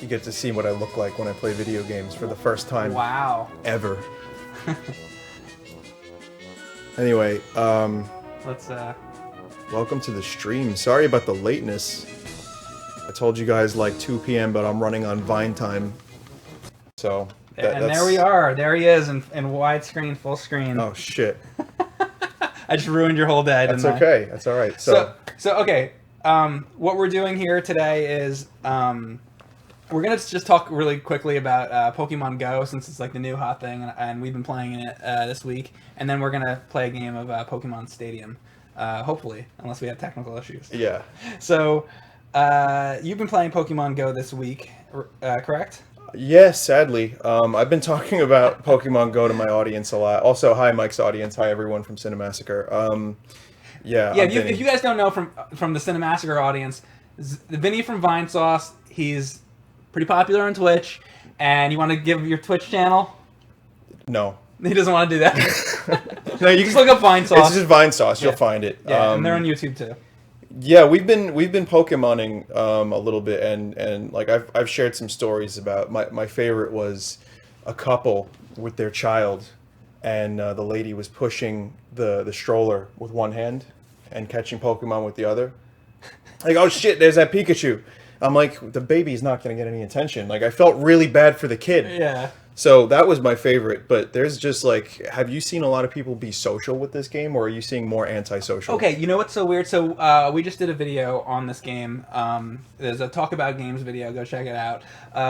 you get to see what I look like when I play video games for the first time. Wow. Ever. Anyway, Let's welcome to the stream. Sorry about the lateness. I told you guys like 2 p.m., but I'm running on Vine time. So. And there we are. There he is in widescreen, full screen. Oh shit. I just ruined your whole day, didn't I? That's okay. That's all right. So okay. What we're doing here today is we're gonna just talk really quickly about Pokemon Go, since it's like the new hot thing, and we've been playing it this week. And then we're gonna play a game of Pokemon Stadium, hopefully, unless we have technical issues. yeah. So you've been playing Pokemon Go this week, correct? Yeah, sadly. I've been talking about Pokemon Go to my audience a lot. Also, hi Mike's audience. Hi everyone from Cinemassacre. Yeah. If you guys don't know from the Cinemassacre audience, Vinny from Vinesauce, he's pretty popular on Twitch, and you want to give your Twitch channel? No. He doesn't want to do that. No, you just look up Vinesauce. It's just Vinesauce. You'll find it. Yeah, and they're on YouTube too. Yeah, we've been Pokemoning a little bit, and like I've shared some stories about my favorite was a couple with their child, and the lady was pushing the stroller with one hand and catching Pokemon with the other. Like, oh shit, there's that Pikachu. I'm like, the baby's not gonna get any attention. Like, I felt really bad for the kid. Yeah. So that was my favorite, but there's just like, have you seen a lot of people be social with this game, or are you seeing more antisocial? Okay, you know what's so weird? So we just did a video on this game. There's a Talk About Games video. Go check it out.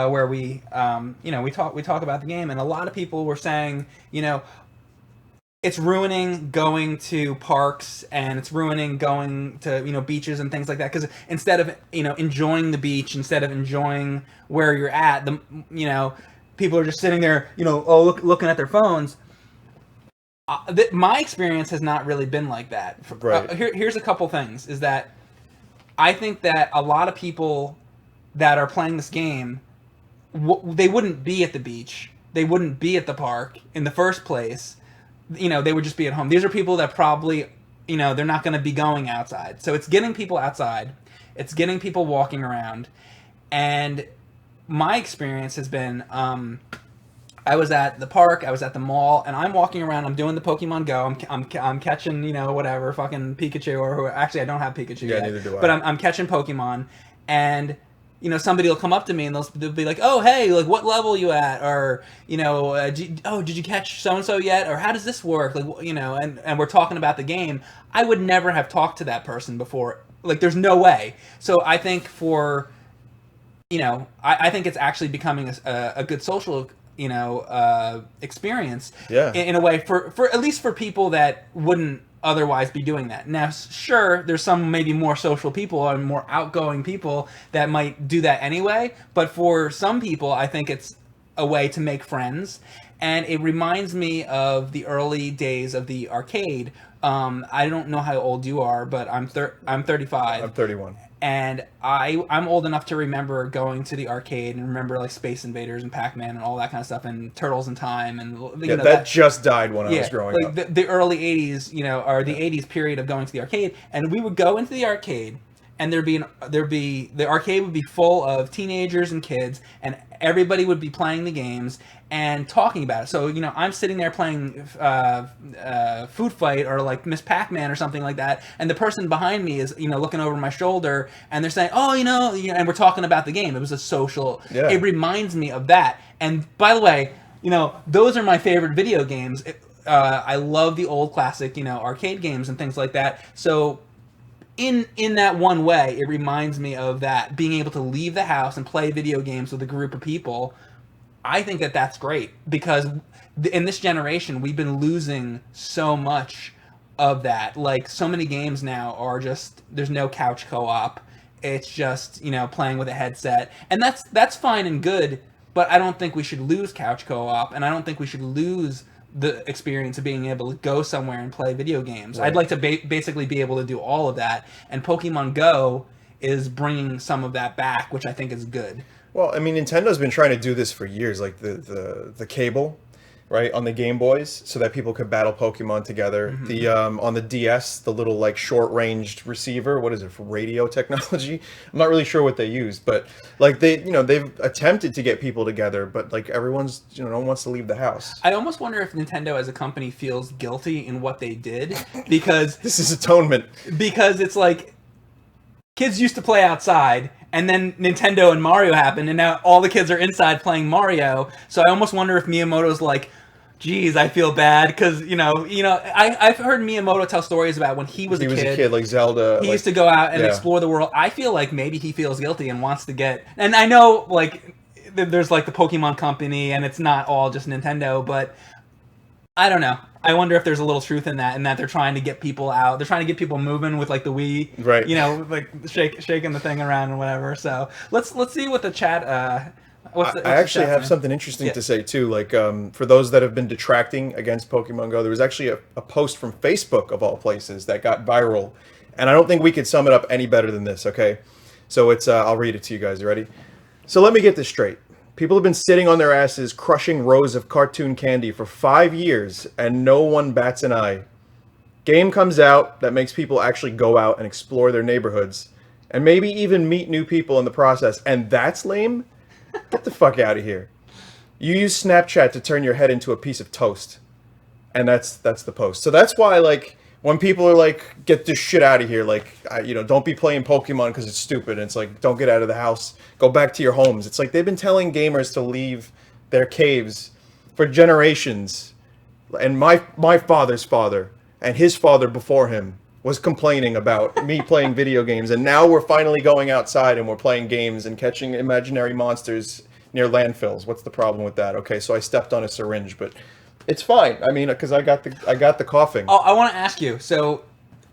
Where we talk about the game, and a lot of people were saying, it's ruining going to parks, and it's ruining going to beaches and things like that, because instead of enjoying the beach, instead of enjoying where you're at, people are just sitting there, looking at their phones. My experience has not really been like that. Right. Here's a couple things. Is that I think that a lot of people that are playing this game, they wouldn't be at the beach. They wouldn't be at the park in the first place. They would just be at home. These are people that probably, they're not going to be going outside. So it's getting people outside. It's getting people walking around. And my experience has been, I was at the park, I was at the mall, and I'm walking around, I'm doing the Pokemon Go, I'm catching, whatever, fucking Pikachu, or actually I don't have Pikachu yet. Neither do I. But I'm catching Pokemon, and, somebody will come up to me and they'll be like, oh, hey, like, what level you at? Or, did you catch so-and-so yet? Or how does this work? Like, and we're talking about the game. I would never have talked to that person before. Like, there's no way. So I think I think it's actually becoming a good social, experience. Yeah. In a way, for at least for people that wouldn't otherwise be doing that. Now, sure, there's some maybe more social people or more outgoing people that might do that anyway. But for some people, I think it's a way to make friends. And it reminds me of the early days of the arcade. I don't know how old you are, but I'm 35. I'm 31. And I'm old enough to remember going to the arcade and remember like Space Invaders and Pac-Man and all that kind of stuff, and Turtles in Time, and that just died when I was growing up. The early 80s, or the 80s period of going to the arcade, and we would go into the arcade, and the arcade would be full of teenagers and kids, and everybody would be playing the games and talking about it. So, I'm sitting there playing Food Fight or like Miss Pac-Man or something like that, and the person behind me is, looking over my shoulder, and they're saying, oh, and we're talking about the game. It was a social. Yeah. It reminds me of that. And by the way, those are my favorite video games. I love the old classic, arcade games and things like that. So in that one way, it reminds me of that, being able to leave the house and play video games with a group of people. I think that that's great, because in this generation, we've been losing so much of that. Like, so many games now are just, there's no couch co-op. It's just, playing with a headset. And that's fine and good, but I don't think we should lose couch co-op, and I don't think we should lose the experience of being able to go somewhere and play video games. Right. I'd like to basically be able to do all of that, and Pokemon Go is bringing some of that back, which I think is good. Well, I mean, Nintendo's been trying to do this for years, like the cable. right, on the Game Boys, so that people could battle Pokemon together. The on the DS, the little like short-ranged receiver. What is it for radio technology? I'm not really sure what they used, but like they've attempted to get people together, but like everyone's no one wants to leave the house. I almost wonder if Nintendo as a company feels guilty in what they did because This is atonement. because it's like kids used to play outside. And then Nintendo and Mario happened, and now all the kids are inside playing Mario. So I almost wonder if Miyamoto's like, "Geez, I feel bad," because I've heard Miyamoto tell stories about when he was a kid, like Zelda. He used to go out and explore the world. I feel like maybe he feels guilty and wants to get. And I know like there's like the Pokemon Company, and it's not all just Nintendo, but I don't know. I wonder if there's a little truth in that, and that they're trying to get people out. They're trying to get people moving with like the Wii, right? Like shaking the thing around and whatever. So let's see what the chat. I actually have something interesting to say too. Like for those that have been detracting against Pokemon Go, there was actually a post from Facebook of all places that got viral, and I don't think we could sum it up any better than this. Okay, so it's I'll read it to you guys. You ready? So let me get this straight. People have been sitting on their asses crushing rows of cartoon candy for 5 years, and no one bats an eye. Game comes out that makes people actually go out and explore their neighborhoods, and maybe even meet new people in the process, and that's lame? Get the fuck out of here. You use Snapchat to turn your head into a piece of toast, and that's the post. So that's why, like, when people are like, get this shit out of here, like, don't be playing Pokemon because it's stupid. And it's like, don't get out of the house. Go back to your homes. It's like they've been telling gamers to leave their caves for generations. And my father's father and his father before him was complaining about me playing video games. And now we're finally going outside and we're playing games and catching imaginary monsters near landfills. What's the problem with that? Okay, so I stepped on a syringe, but... it's fine. I mean, because I got the coughing. Oh, I want to ask you. So,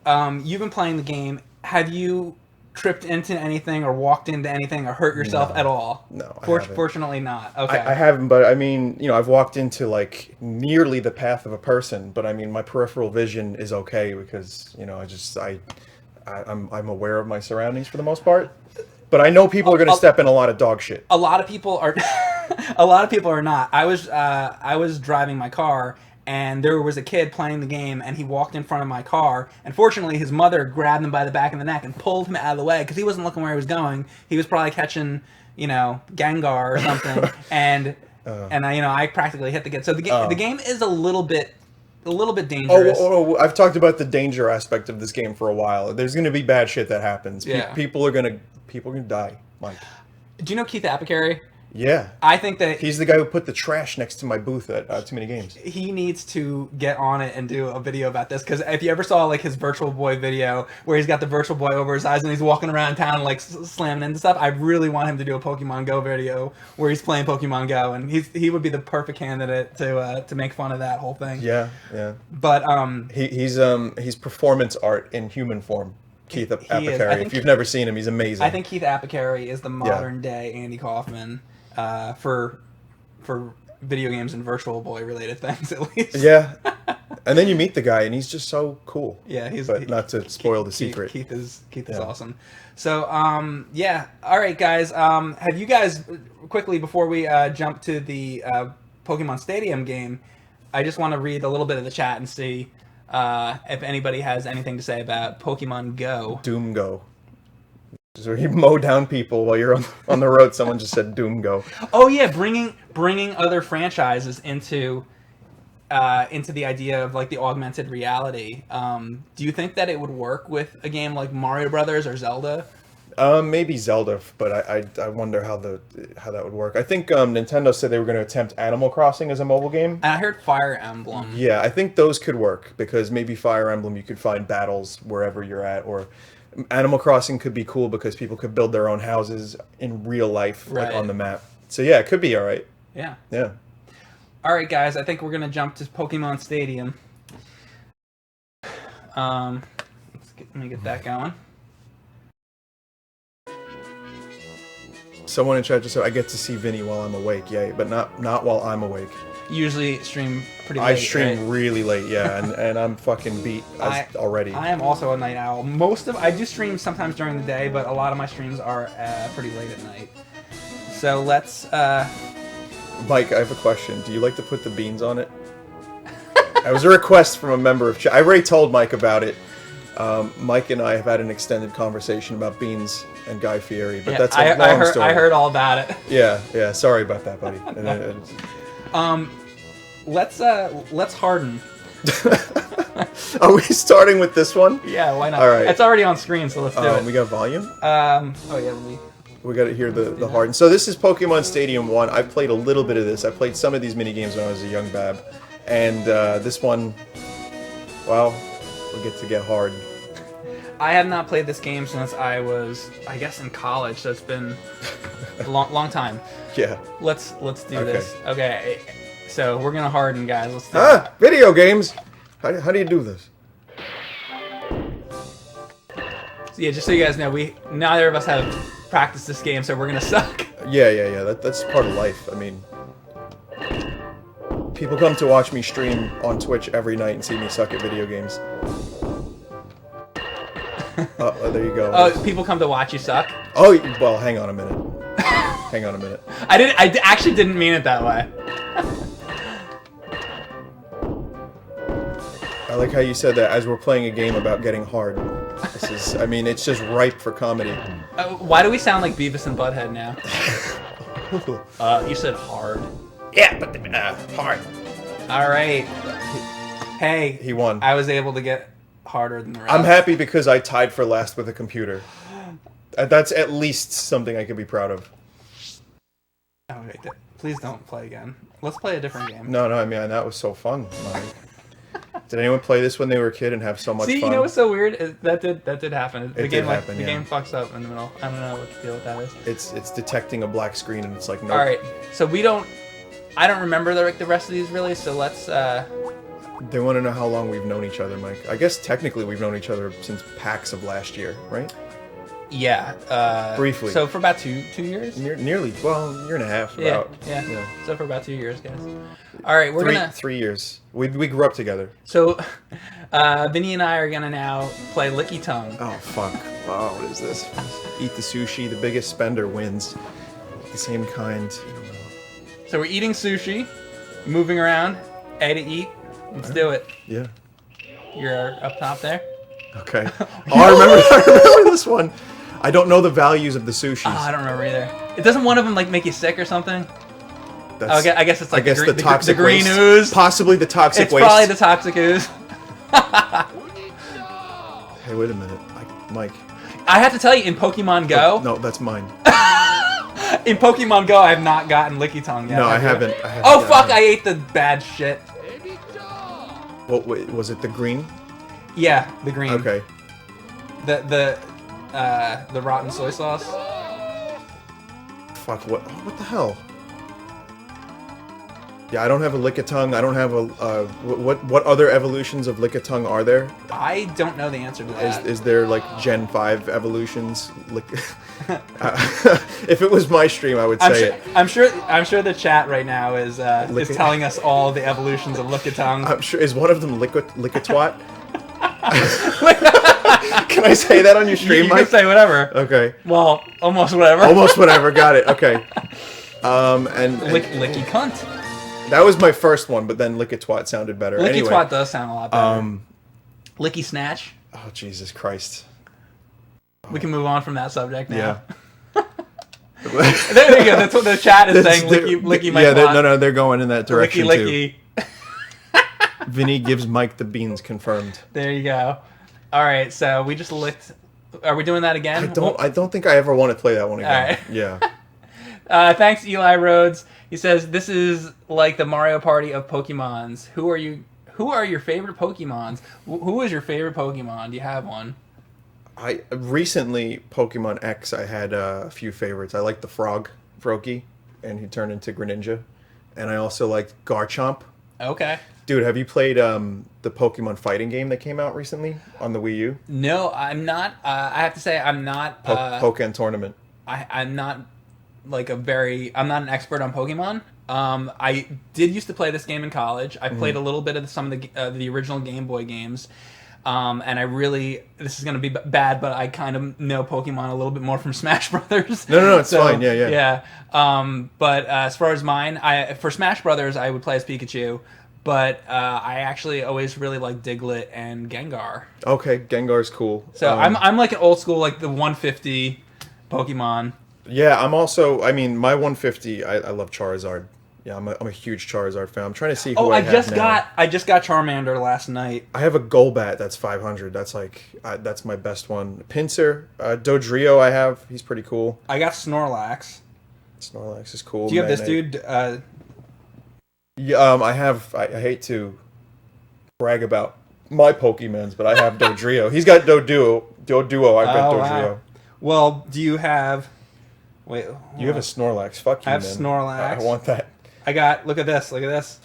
you've been playing the game. Have you tripped into anything or walked into anything or hurt yourself at all? No, Fortunately not. Okay. I haven't, but I mean, I've walked into like nearly the path of a person, but I mean, my peripheral vision is okay because I'm aware of my surroundings for the most part. But I know people are going to step in a lot of dog shit. A lot of people are. A lot of people are not. I was driving my car, and there was a kid playing the game, and he walked in front of my car. And fortunately, his mother grabbed him by the back of the neck and pulled him out of the way because he wasn't looking where he was going. He was probably catching, Gengar or something, and I practically hit the kid. So the game is a little bit dangerous. I've talked about the danger aspect of this game for a while. There's going to be bad shit that happens. Yeah. People are gonna die, Mike. Do you know Keith Apicary? Yeah. I think that he's the guy who put the trash next to my booth at Too Many Games. He needs to get on it and do a video about this, because if you ever saw like his Virtual Boy video where he's got the Virtual Boy over his eyes and he's walking around town like slamming into stuff, I really want him to do a Pokemon Go video where he's playing Pokemon Go, and he would be the perfect candidate to make fun of that whole thing. Yeah. But he's performance art in human form. Keith Apicary. If you've never seen him, he's amazing. I think Keith Apicary is the modern day Andy Kaufman for video games and Virtual Boy related things, at least. Yeah. And then you meet the guy, and he's just so cool. Yeah, not to spoil the secret. Keith is awesome. So all right, guys. Have you guys quickly before we jump to the Pokemon Stadium game? I just want to read a little bit of the chat and see if anybody has anything to say about Pokemon Go. Doom Go. So you mow down people while you're on the road. Someone just said Doom Go. Oh yeah, bringing other franchises into the idea of like the augmented reality. Do you think that it would work with a game like Mario Brothers or Zelda? Maybe Zelda, but I wonder how that would work. I think Nintendo said they were going to attempt Animal Crossing as a mobile game. And I heard Fire Emblem. Yeah, I think those could work because maybe Fire Emblem you could find battles wherever you're at, or Animal Crossing could be cool because people could build their own houses in real life, like on the map. So yeah, it could be all right. Yeah. Yeah. All right, guys. I think we're gonna jump to Pokemon Stadium. Let me get that going. Someone in chat just said, I get to see Vinny while I'm awake. Yay, but not while I'm awake. You usually stream pretty late. I stream really late, yeah, and I'm fucking beat already. I am also a night owl. I do stream sometimes during the day, but a lot of my streams are pretty late at night. So let's Mike, I have a question. Do you like to put the beans on it? That was a request from a member of chat. I already told Mike about it. Mike and I have had an extended conversation about beans and Guy Fieri, but that's a long story. I heard all about it. Yeah. Sorry about that, buddy. Let's harden. Are we starting with this one? Yeah, why not? All right. It's already on screen, so let's do it. We got volume? Oh yeah, We got to hear the harden. So this is Pokemon Stadium 1. I played a little bit of this. I played some of these mini games when I was a young bab. And this one, well, we'll get hard. I have not played this game since I was, I guess, in college, so it's been a long time. Yeah. Let's do this. Okay, so we're gonna harden, guys. Let's do it. Video games! How do you do this? So yeah, just so you guys know, neither of us have practiced this game, so we're gonna suck. Yeah. That's part of life. I mean, people come to watch me stream on Twitch every night and see me suck at video games. There you go. Oh, people come to watch you suck? Oh, well, hang on a minute. Hang on a minute. I actually didn't mean it that way. I like how you said that as we're playing a game about getting hard. This is, I mean, it's just ripe for comedy. Why do we sound like Beavis and Butthead now? You said hard. Yeah, but hard. All right. Hey. He won. I was able to get harder than the rest. I'm happy because I tied for last with a computer. That's at least something I can be proud of. Oh, wait, please don't play again. Let's play a different game. No, I mean, that was so fun, Mike. Did anyone play this when they were a kid and have so much fun? See, you know what's so weird? That did happen. The game fucks up in the middle. I don't know what the deal with that is. It's detecting a black screen and it's like, nope. All right, so I don't remember the rest of these really, so let's... They want to know how long we've known each other, Mike. I guess technically we've known each other since PAX of last year, right? Yeah. Briefly. So for about 2 years? Nearly. Well, year and a half. About. Yeah. So for about 2 years, guys. All right, we're gonna... 3 years. We grew up together. So, Vinny and I are gonna now play Licky Tongue. Oh, fuck. Wow, what is this? Eat the sushi. The biggest spender wins. The same kind. So we're eating sushi, moving around, A to eat. Let's do it. Yeah. You're up top there. Okay. Oh, I remember this one. I don't know the values of the sushis. Oh, I don't remember either. It doesn't one of them like make you sick or something? I guess it's like the toxic green waste. ooze. Possibly the toxic waste. It's probably the toxic ooze. Hey, wait a minute, Mike. I have to tell you, in Pokemon Go. Oh, no, that's mine. In Pokemon Go, I have not gotten Licky Tongue yet. No, I haven't. Oh fuck! I ate the bad shit. What was it? The green? Yeah, the green. Okay. The rotten soy sauce. Fuck! What the hell? Yeah, I don't have a Lickitung. I don't have a what other evolutions of Lickitung are there? I don't know the answer to that. Is there like Gen 5 evolutions? If it was my stream, I would say it. I'm sure the chat right now is telling us all the evolutions of Lickitung. I'm sure. Is one of them Lickatwat? Can I say that on your stream, you Mike? can say whatever. Okay. Well, almost whatever. Almost whatever. Got it. Okay. And Licky cunt. That was my first one, but then Lickatwat sounded better. Lickatwat does sound a lot better. Licky Snatch. Oh, Jesus Christ. We can move on from that subject now. Yeah. There you go. That's what the chat is saying. Licky Mike. Yeah, they're going in that direction Licky. too. Vinny gives Mike the beans confirmed. There you go. All right, so we just licked. Are we doing that again? I don't think I ever want to play that one again. All right. Yeah. Thanks, Eli Rhodes. He says this is like the Mario Party of Pokemons. Who are your favorite Pokemons? Who is your favorite Pokemon? Do you have one? I recently Pokemon X. I had a few favorites. I liked the frog, Froakie, and he turned into Greninja, and I also liked Garchomp. Okay. Dude, have you played the Pokemon fighting game that came out recently on the Wii U? No, I'm not. I have to say I'm not. Pokken Tournament. I'm not I'm not an expert on Pokemon. I did used to play this game in college. I played a little bit of some of the original Game Boy games. And I really, this is going to be bad, but I kind of know Pokemon a little bit more from Smash Brothers. No, it's fine. Yeah. Yeah. But as far as mine, for Smash Brothers, I would play as Pikachu. But I actually always really like Diglett and Gengar. Okay, Gengar's cool. So I'm like an old school, like the 150 Pokemon. Yeah, I'm also. I mean, my 150. I love Charizard. Yeah, I'm a huge Charizard fan. I'm trying to see who I just got Charmander last night. I have a Golbat that's 500. That's like that's my best one. Pinsir, Dodrio. I have. He's pretty cool. I got Snorlax. Snorlax is cool. Do you have this dude? Yeah, I have. I hate to brag about my Pokemons, but I have Dodrio. He's got Doduo. I've got Dodrio. Wow. Well, do you have? Wait, you have a Snorlax. Fuck you, I have man. Snorlax. I want that. I got. Look at this. Look at this.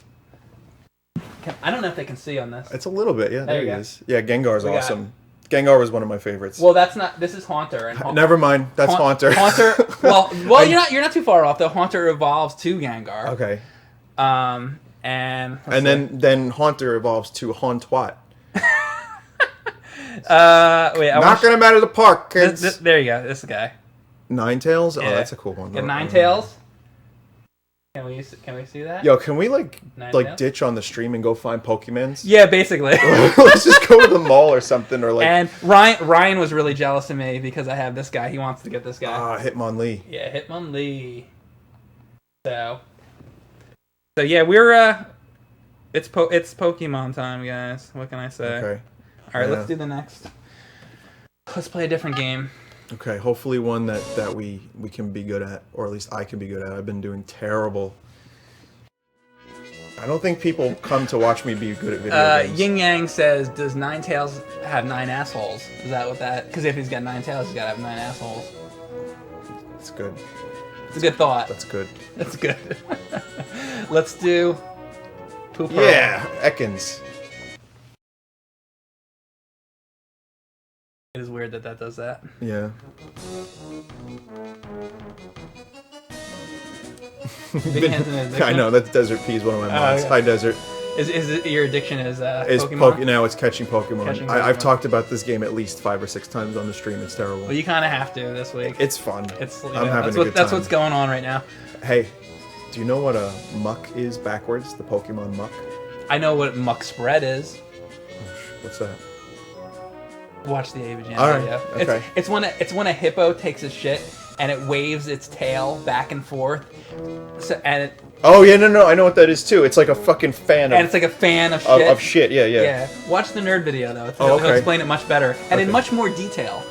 I don't know if they can see on this. It's a little bit. Yeah, there he go. is. Yeah, Gengar's awesome. Gengar was one of my favorites. Well, that's not. This is Haunter. And Never mind. That's Haunter. Haunter. Well, you're not too far off. The Haunter evolves to Gengar. Okay. And then Haunter evolves to Hauntwat. Wait. Knocking him out of the park, kids. There you go. This guy. Ninetales? Yeah. Oh, that's a cool one. And Ninetales. Can we see that? Yo, can we Ninetales? like ditch on the stream and go find Pokemons? Yeah, basically. Let's just go to the mall or something, or like. And Ryan was really jealous of me because I have this guy. He wants to get this guy. Hitmonlee. Yeah, Hitmonlee. So yeah, we're it's Pokemon time, guys. What can I say? Okay. All right, let's do the next. Let's play a different game. Okay, hopefully one that we can be good at, or at least I can be good at. I've been doing terrible. I don't think people come to watch me be good at video games. Yin Yang says, "Does Ninetales have 9 assholes?" Is that what that? Because if he's got 9 tails, he's got to have 9 assholes. It's good. It's a good thought. That's good. That's good. Let's do Poop. Yeah, Ekans. It is weird that does that. Yeah. I know, that's Desert P is one of my mods. Okay. Hi, Desert. Is your addiction is Pokemon? Now it's catching Pokemon. Catching Pokemon. I've talked about this game at least 5 or 6 times on the stream. It's terrible. Well, you kind of have to this week. It's fun. I'm having a good time. That's what's going on right now. Hey, do you know what a muck is backwards? The Pokemon muck? I know what muck spread is. What's that? Watch the AVGN All right. video. Okay. It's when a hippo takes a shit and it waves its tail back and forth. Oh yeah, no, I know what that is too. It's like a fucking fan of. And it's like a fan of shit. Of shit, yeah. Yeah. Watch the nerd video though. Okay. It'll explain it much better and in much more detail.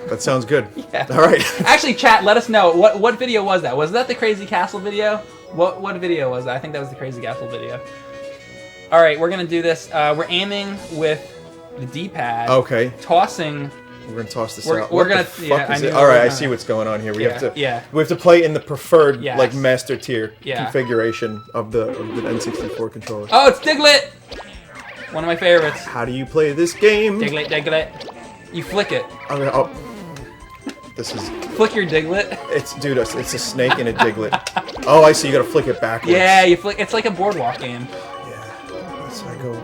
That sounds good. Yeah. All right. Actually, chat, let us know what video was that? Was that the Crazy Castle video? What video was that? I think that was the Crazy Castle video. All right, we're gonna do this. We're aiming with the D-pad. Okay. Tossing. We're gonna toss this out. We're gonna. All right, I see what's going on here. We have to play in the preferred like master tier configuration of the N64 controller. Oh, it's Diglett. One of my favorites. How do you play this game? Diglett. You flick it. This is. Flick your Diglett. It's a snake and a Diglett. Oh, I see. You gotta flick it backwards. Yeah, you flick. It's like a boardwalk game. Yeah. That's how I go.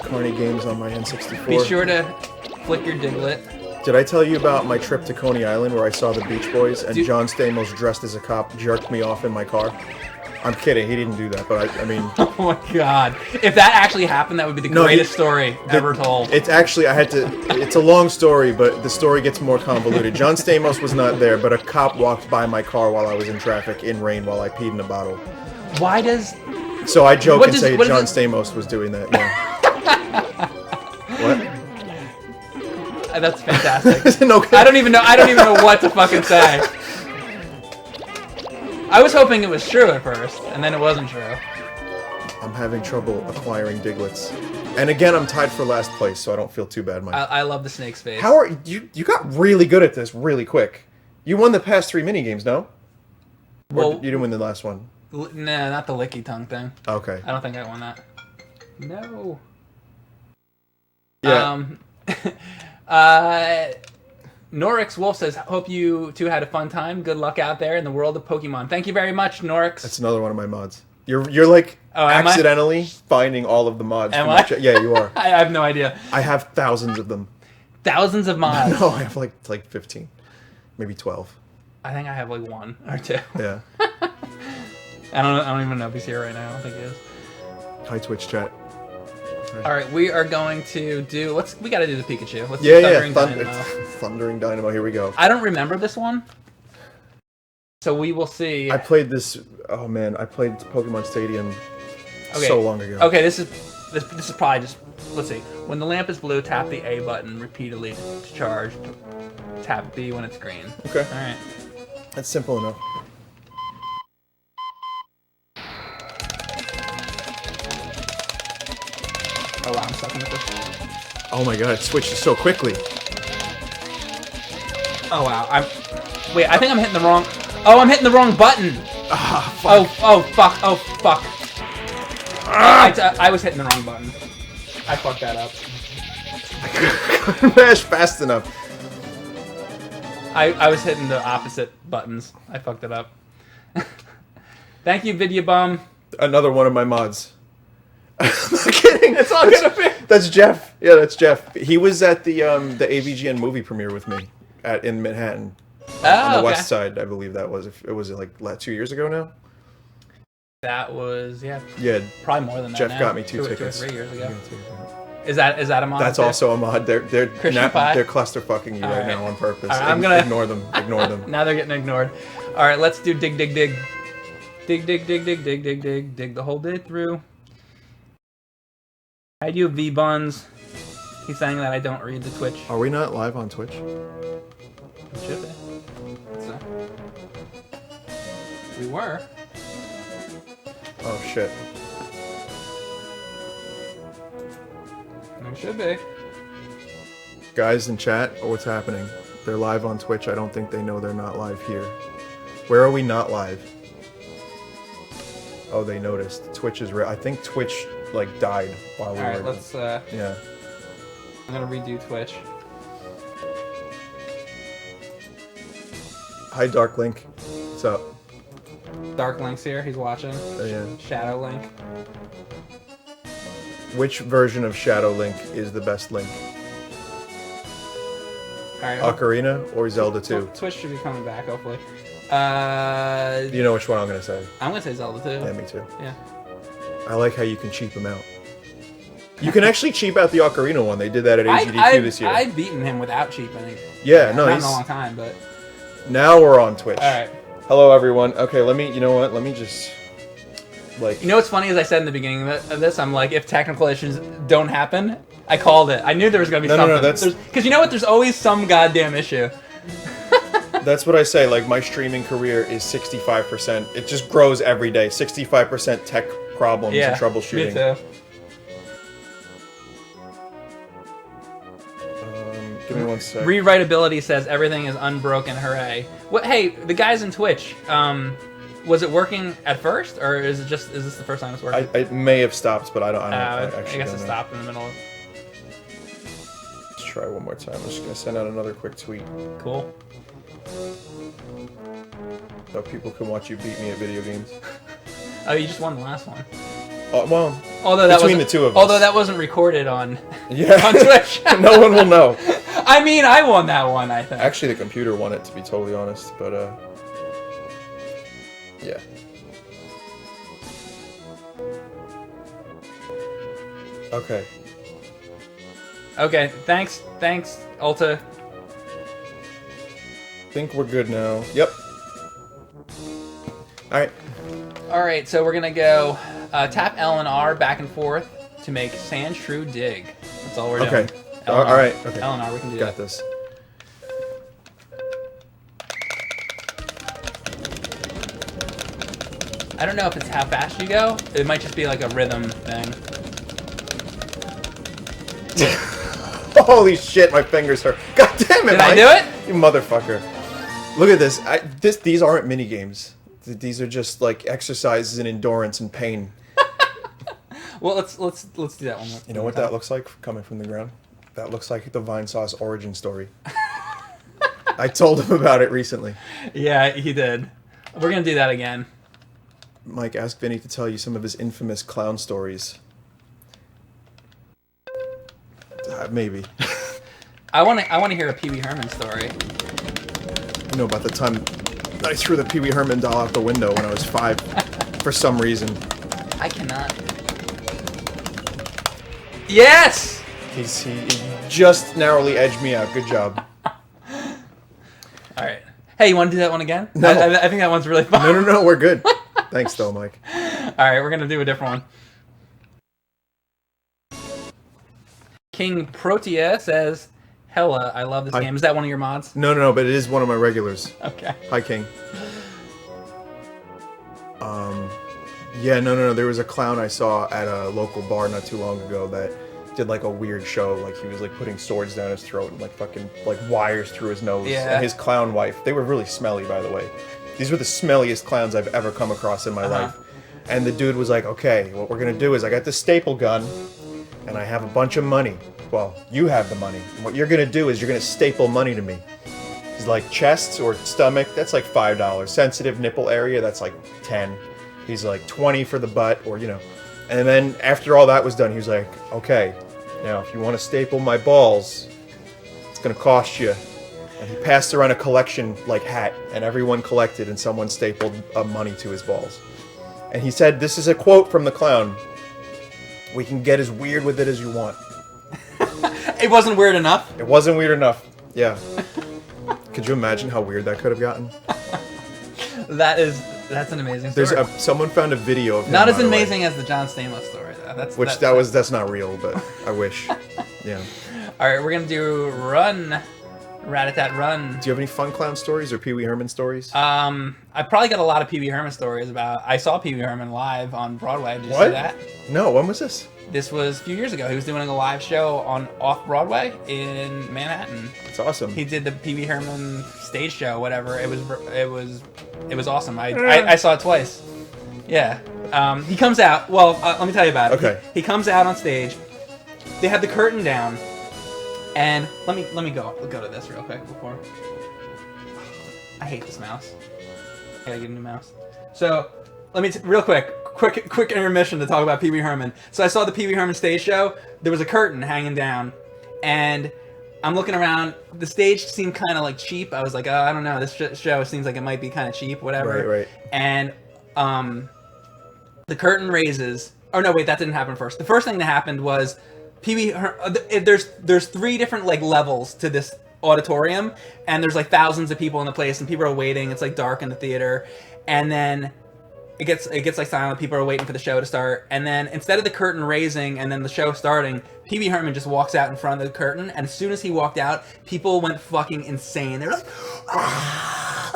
Carney games on my N64. Be sure to flick your Diglett. Did I tell you about my trip to Coney Island where I saw the Beach Boys and John Stamos dressed as a cop jerked me off in my car? I'm kidding. He didn't do that, but I mean... Oh my god. If that actually happened, that would be the greatest story ever told. It's actually, it's a long story, but the story gets more convoluted. John Stamos was not there, but a cop walked by my car while I was in traffic in rain while I peed in a bottle. Why does... So I joke and say John Stamos was doing that, yeah. What? That's fantastic. No, I don't even know what to fucking say. I was hoping it was true at first, and then it wasn't true. I'm having trouble acquiring Diglets. And again, I'm tied for last place, so I don't feel too bad, Mike. I love the snake space. How are you? You got really good at this really quick. You won the past 3 minigames, no? Or you didn't win the last one? Nah, not the licky tongue thing. Okay. I don't think I won that. No. Yeah. Norix Wolf says, hope you two had a fun time. Good luck out there in the world of Pokemon. Thank you very much, Norix. That's another one of my mods. You're like am I? accidentally finding all of the mods. Am from I? Yeah, you are. I have no idea. I have thousands of them. Thousands of mods. No, I have like 15, maybe 12. I think I have like 1 or 2. Yeah. I don't even know if he's here right now. I don't think he is. Hi, Twitch chat. All right, we are going to do. We got to do the Pikachu. Let's Yeah, do yeah. Thundering Dynamo. Thundering Dynamo. Here we go. I don't remember this one, so we will see. I played this. Oh man, I played Pokemon Stadium so long ago. Okay, this is probably just. Let's see. When the lamp is blue, tap the A button repeatedly to charge. Tap B when it's green. Okay. All right. That's simple enough. Oh wow, I'm sucking at this. Oh my god, it switches so quickly. Oh wow, Wait, I think I'm hitting the wrong. Oh, I'm hitting the wrong button. Ah, fuck. Oh fuck. Oh fuck. I was hitting the wrong button. I fucked that up. I couldn't mash fast enough. I was hitting the opposite buttons. I fucked it up. Thank you, Vidya Bum. Another one of my mods. I'm not kidding. It's all gonna be. That's Jeff. Yeah, that's Jeff. He was at the AVGN movie premiere with me in Manhattan. On the west side, I believe that was. It was like 2 years ago now. That was Yeah. probably more than that. Jeff now. got me 2 2 tickets. or 3 years ago. Is that a mod? That's too? also a mod. They're Pie? they're clusterfucking you All right right. now on purpose. All right, I'm gonna ignore them. Ignore them. Now they're getting ignored. All right, let's do dig. Dig the whole day through. I do V buns. He's saying that I don't read the Twitch. Are we not live on Twitch? Should they? So. We were. Oh shit. We should be. Guys in chat, what's happening? They're live on Twitch. I don't think they know they're not live here. Where are we not live? Oh, they noticed. Twitch is real. I think Twitch like died while we were. Alright, let's Yeah. I'm gonna redo Twitch. Hi, Dark Link. What's up? Dark Link's here, he's watching. Yeah. Shadow Link. Which version of Shadow Link is the best Link? Alright. Ocarina or Zelda 2? Twitch should be coming back, hopefully. You know which one I'm gonna say. I'm gonna say Zelda 2. Yeah, me too. Yeah. I like how you can cheap them out. You can actually cheap out the Ocarina one. They did that at AGDQ this year. I've beaten him without cheaping. Yeah, no, not he's... in a long time, but... Now we're on Twitch. Alright. Hello, everyone. Okay, you know what? Let me just... Like... You know what's funny is I said in the beginning of this, I'm like, if technical issues don't happen, I called it. I knew there was going to be something. No, that's... Because you know what? There's always some goddamn issue. That's what I say. Like, my streaming career is 65%. It just grows every day. 65% tech problems and troubleshooting. Me too. Give me one sec. Rewritability says everything is unbroken. Hooray! What? Hey, the guys in Twitch. Was it working at first, or is this the first time it's working? I may have stopped, but I I guess it stopped in the middle. Let's try one more time. I'm just gonna send out another quick tweet Cool. so people can watch you beat me at video games. Oh, you just won the last one. Well, Although that between wasn't, the two of us. Although that wasn't recorded on Yeah. on Twitch. No one will know. I mean, I won that one, I think. Actually, the computer won it, to be totally honest, but, yeah. Okay. Okay, thanks, Ulta. Think we're good now. Yep. Alright. Alright, so we're gonna go tap L and R back and forth to make Sand Shrew Dig. That's all we're doing. Okay. Alright. Okay. L and R, we can do Got that. this. I don't know if it's how fast you go. It might just be like a rhythm thing. Holy shit, my fingers hurt. God damn it, Did Mike. I do it? You motherfucker. Look at this. These aren't mini games. These are just like exercises in endurance and pain. Well, let's do that one more. You know what that looks like coming from the ground? That looks like the Vinesauce origin story. I told him about it recently. Yeah, he did. We're gonna do that again. Mike, ask Vinny to tell you some of his infamous clown stories. Maybe. I want to hear a Pee Wee Herman story. You know about the time I threw the Pee Wee Herman doll out the window when I was 5 for some reason. I cannot. Yes! He just narrowly edged me out. Good job. Alright. Hey, you want to do that one again? No. I think that one's really fun. No, we're good. Thanks, though, Mike. Alright, we're going to do a different one. King Protea says, Hella, I love this game. Is that one of your mods? No, but it is one of my regulars. Okay. Hi, King. Yeah, no. There was a clown I saw at a local bar not too long ago that did like a weird show. Like he was like putting swords down his throat and like fucking like wires through his nose. Yeah. And his clown wife. They were really smelly, by the way. These were the smelliest clowns I've ever come across in my life. And the dude was like, okay, what we're gonna do is I got this staple gun and I have a bunch of money. Well, you have the money. And what you're gonna do is you're gonna staple money to me. He's like chest or stomach, that's like $5. Sensitive nipple area, that's like 10. He's like 20 for the butt, or you know. And then after all that was done, he was like, okay, now if you want to staple my balls, it's gonna cost you. And he passed around a collection like hat, and everyone collected, and someone stapled money to his balls. And he said, this is a quote from the clown: "We can get as weird with it as you want." It wasn't weird enough. It wasn't weird enough. Yeah. Could you imagine how weird that could have gotten? That's an amazing story. Someone found a video of him, not as amazing as the John Stamos story, though. That's not real, but I wish. Yeah. All right, we're gonna do Run, Rat-a-tat Run. Do you have any fun clown stories or Pee Wee Herman stories? I probably got a lot of Pee Wee Herman stories about. I saw Pee Wee Herman live on Broadway. Did you see that? No, when was this? This was a few years ago. He was doing a live show on off Broadway in Manhattan. It's awesome. He did the Pee Wee Herman stage show, whatever. It was awesome. I saw it twice. Yeah. He comes out. Well, let me tell you about it. Okay. He comes out on stage. They have the curtain down, and let me go to this real quick before. I hate this mouse. I gotta get a new mouse. So let me real quick intermission to talk about Pee Wee Herman. So I saw the Pee Wee Herman stage show. There was a curtain hanging down, and I'm looking around. The stage seemed kind of like cheap. I was like, oh, I don't know. This show seems like it might be kind of cheap, whatever. Right. And the curtain raises. Oh no, wait, that didn't happen first. The first thing that happened was there's 3 different like levels to this auditorium, and there's like thousands of people in the place, and people are waiting. It's like dark in the theater, and then it gets like silent. People are waiting for the show to start, and then instead of the curtain raising and then the show starting, Pee Wee Herman just walks out in front of the curtain, and as soon as he walked out, people went fucking insane. They were like,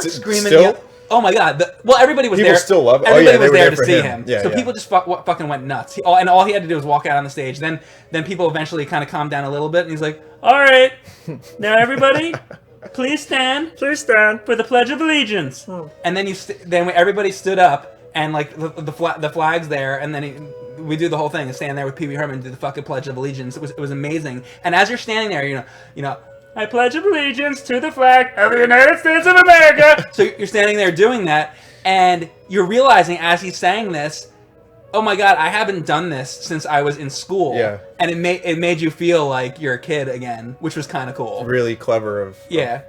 screaming. Still? Oh my god! Everybody was People there. still love it. Everybody they was were there to for see him. Yeah, so people just fucking went nuts. And all he had to do was walk out on the stage. Then people eventually kind of calmed down a little bit, and he's like, "All right, now everybody, please stand for the Pledge of Allegiance." And then then everybody stood up, and like the flag's there, and then we do the whole thing and stand there with Pee Wee Herman and do the fucking Pledge of Allegiance. It was amazing. And as you're standing there, you know. I pledge allegiance to the flag of the United States of America. So you're standing there doing that, and you're realizing as he's saying this, oh my god, I haven't done this since I was in school. Yeah. And it made you feel like you're a kid again, which was kind of cool. Really clever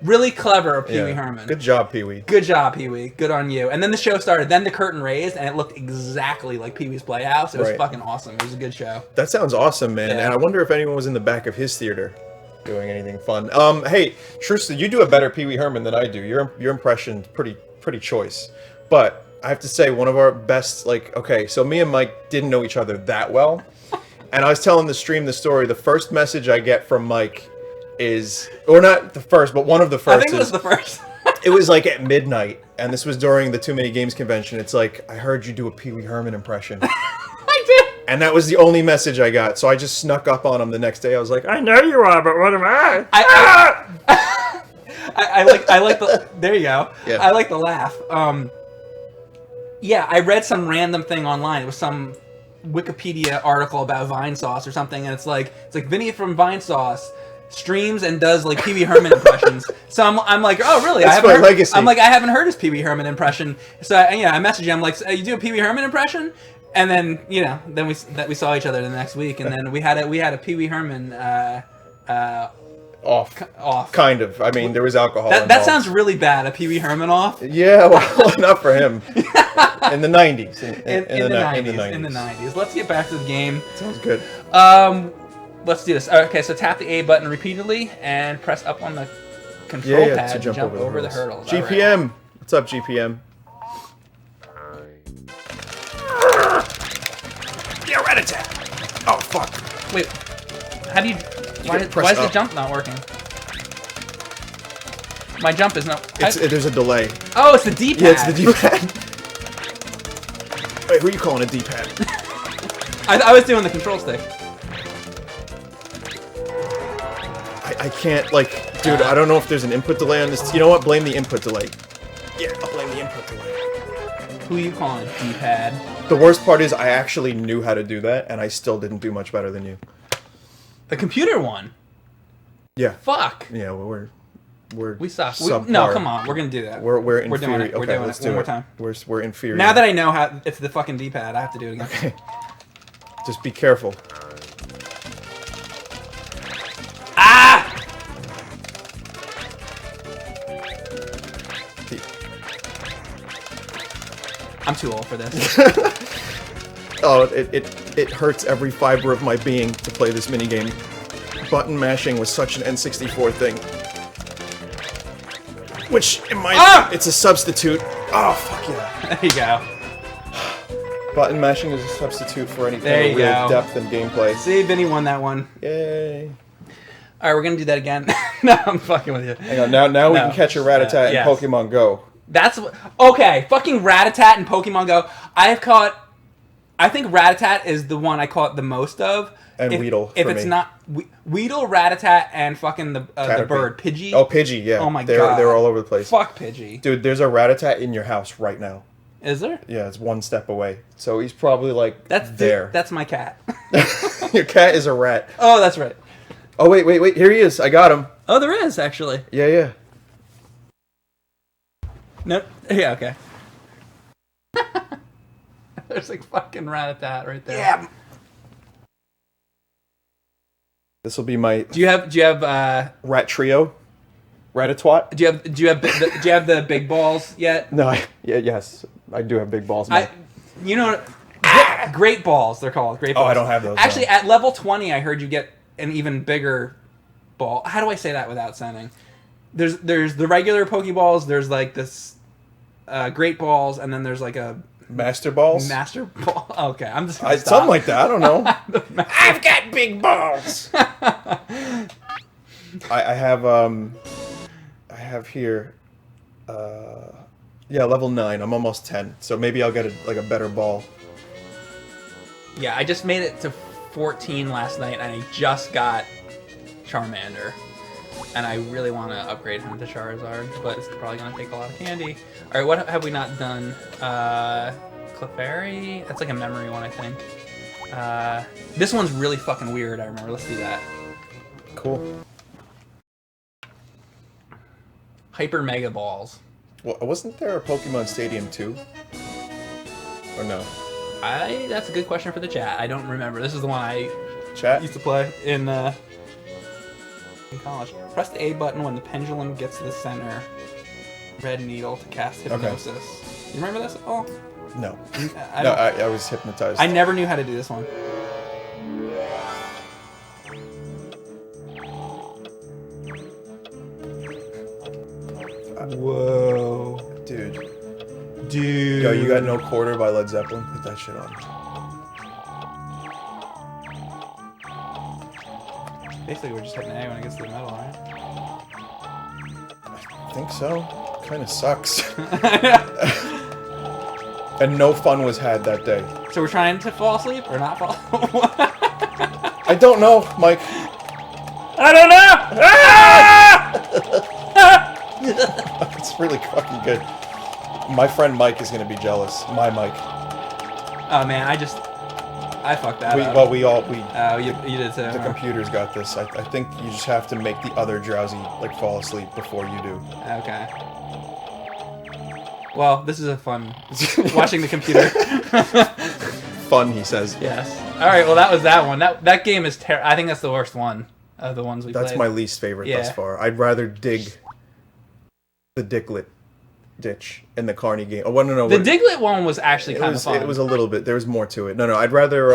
really clever of Pee Wee Herman. Good job, Pee Wee. Good job, Pee Wee. Good on you. And then the show started. Then the curtain raised, and it looked exactly like Pee Wee's Playhouse. It was fucking awesome. It was a good show. That sounds awesome, man. Yeah. And I wonder if anyone was in the back of his theater doing anything fun. Hey, Tristan, you do a better Pee Wee Herman than I do. Your impression's pretty choice. But I have to say, one of our best, so me and Mike didn't know each other that well. And I was telling the stream the story. The first message I get from Mike is, or not the first, but one of the first. I think it was the first. It was like at midnight, and this was during the Too Many Games convention. It's like, I heard you do a Pee Wee Herman impression. I did. And that was the only message I got. So I just snuck up on him the next day. I was like, I know you are, but what am I? I like the. There you go. Yeah. I like the laugh. Yeah, I read some random thing online. It was some Wikipedia article about Vinesauce or something, and it's like Vinny from Vinesauce streams and does like Pee Wee Herman impressions. So I'm like, oh really? That's my legacy. I'm like, I haven't heard his Pee Wee Herman impression. So I messaged him. I'm like, you do a Pee Wee Herman impression? And then then we saw each other the next week, and then we had a Pee Wee Herman off. Kind of. I mean, there was alcohol. That sounds really bad. A Pee Wee Herman off. Yeah, well, not for him. In the 90s. In the 90s. Let's get back to the game. Sounds good. Let's do this. Okay, so tap the A button repeatedly and press up on the control pad to jump over the hurdles. GPM. Right. What's up, GPM? Yeah, rat-a-tat. Oh, fuck. Wait, how do you... Why is the jump not working? My jump is not... There's a delay. Oh, it's the D-pad. Yeah, it's the D-pad. Wait, who are you calling a D-pad? I was doing the control stick. I can't, like... Dude, I don't know if there's an input delay on this. You know what? Blame the input delay. Yeah, I'll blame the input delay. Who are you calling D-pad? The worst part is I actually knew how to do that, and I still didn't do much better than you. The computer one? Yeah. Fuck. Yeah, well, we suck. Subpar. No, come on. We're gonna do that. We're inferior. We're doing it. Okay, We're doing let's it. do One more time. We're inferior. Now that I know how it's the fucking D-pad, I have to do it again. Okay. Just be careful. Ah! I'm too old for this. Oh, it hurts every fiber of my being to play this minigame. Button mashing was such an N64 thing. Which, in my it's a substitute. Oh, fuck yeah. There you go. Button mashing is a substitute for anything There you with real go. depth and gameplay. See, Vinny won that one. Yay. Alright, we're gonna do that again. No, I'm fucking with you. Hang on, now we can catch a Rattata in Pokemon Go. That's okay. Fucking Rattata and Pokemon Go. I think Rattata is the one I caught the most of. And Weedle. If it's not Weedle, Rattata, and fucking the bird Pidgey. Oh, Pidgey, yeah. Oh my god, they're all over the place. Fuck Pidgey, dude. There's a Rattata in your house right now. Is there? Yeah, it's one step away. So he's probably like That's my cat. Your cat is a rat. Oh, that's right. Oh wait. Here he is. I got him. Oh, there is actually. Yeah. No. Yeah. Okay. There's like fucking Rattata right there. Yeah. This will be my. Do you have rat trio? Ratatouille? Do you have the big balls yet? No. Yes. I do have big balls. Great balls. They're called great balls. Oh, I don't have those. Actually, at level 20, I heard you get an even bigger ball. How do I say that without sounding? There's the regular Pokeballs. There's like this great balls, and then there's like a master balls. Master ball. Okay, I'm just something like that. I don't know. I've got big balls. I have here. Yeah, level 9. I'm almost 10, so maybe I'll get a better ball. Yeah, I just made it to 14 last night, and I just got Charmander. And I really want to upgrade him to Charizard, but it's probably going to take a lot of candy. Alright, what have we not done? Clefairy? That's like a memory one, I think. This one's really fucking weird, I remember. Let's do that. Cool. Hyper Mega Balls. Well, wasn't there a Pokemon Stadium 2? Or no? That's a good question for the chat. I don't remember. This is the one I used to play in college. Press the A button when the pendulum gets to the center. Red needle to cast hypnosis. Okay. You remember this at all? No. I was hypnotized. I never knew how to do this one. Whoa. Dude. Yo, You Got No Quarter by Led Zeppelin? Put that shit on. Basically, we're just hitting A when it gets to the metal, right? I think so. Kinda sucks. And no fun was had that day. So we're trying to fall asleep or not fall? I don't know, Mike. I don't know! It's really fucking good. My friend Mike is gonna be jealous. My Mike. Oh man, I fucked that up. Well, we Oh, you did too. the huh? computer's got this. I think you just have to make the other drowsy like fall asleep before you do. Okay. Well, this is a fun watching the computer. Fun, he says. Yes. All right. Well, that was that one. That game is terrible. I think that's the worst one of the ones we played. That's my least favorite thus Yeah. far. I'd rather dig the Diglett ditch in the Carney game. Oh, no. The Diglett one was actually kind of fun. It was a little bit. There was more to it. No. I'd rather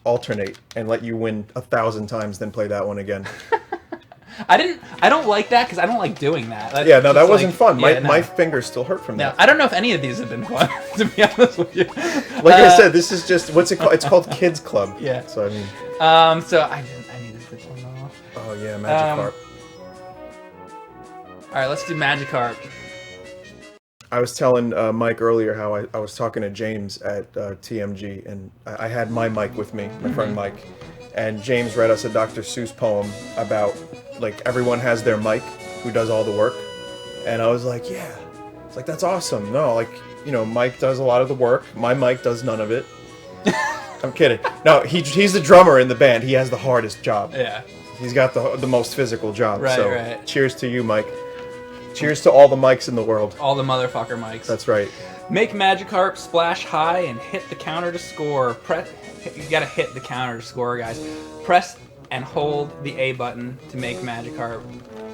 alternate and let you win 1,000 times than play that one again. I don't like that because I don't like doing that. Yeah, no, that wasn't fun. Yeah, My fingers still hurt from No, that. I don't know if any of these have been fun, to be honest with you. Like I said, this is just what's it called? It's called Kids Club. Yeah. So I mean. So I needed this one off. Oh yeah, Magikarp. All right, let's do Magikarp. I was telling Mike earlier how I was talking to James at TMG, and I had my mic with me, my friend Mike, and James read us a Dr. Seuss poem about like everyone has their mic who does all the work, and I was like, yeah, it's like that's awesome. No, like Mike does a lot of the work. My mic does none of it. I'm kidding. No, he's the drummer in the band. He has the hardest job. Yeah. He's got the most physical job. Right, so right. Cheers to you, Mike. Cheers to all the mics in the world. All the motherfucker mics. That's right. Make Magikarp splash high and hit the counter to score. You gotta hit the counter to score, guys. Press and hold the A button to make Magikarp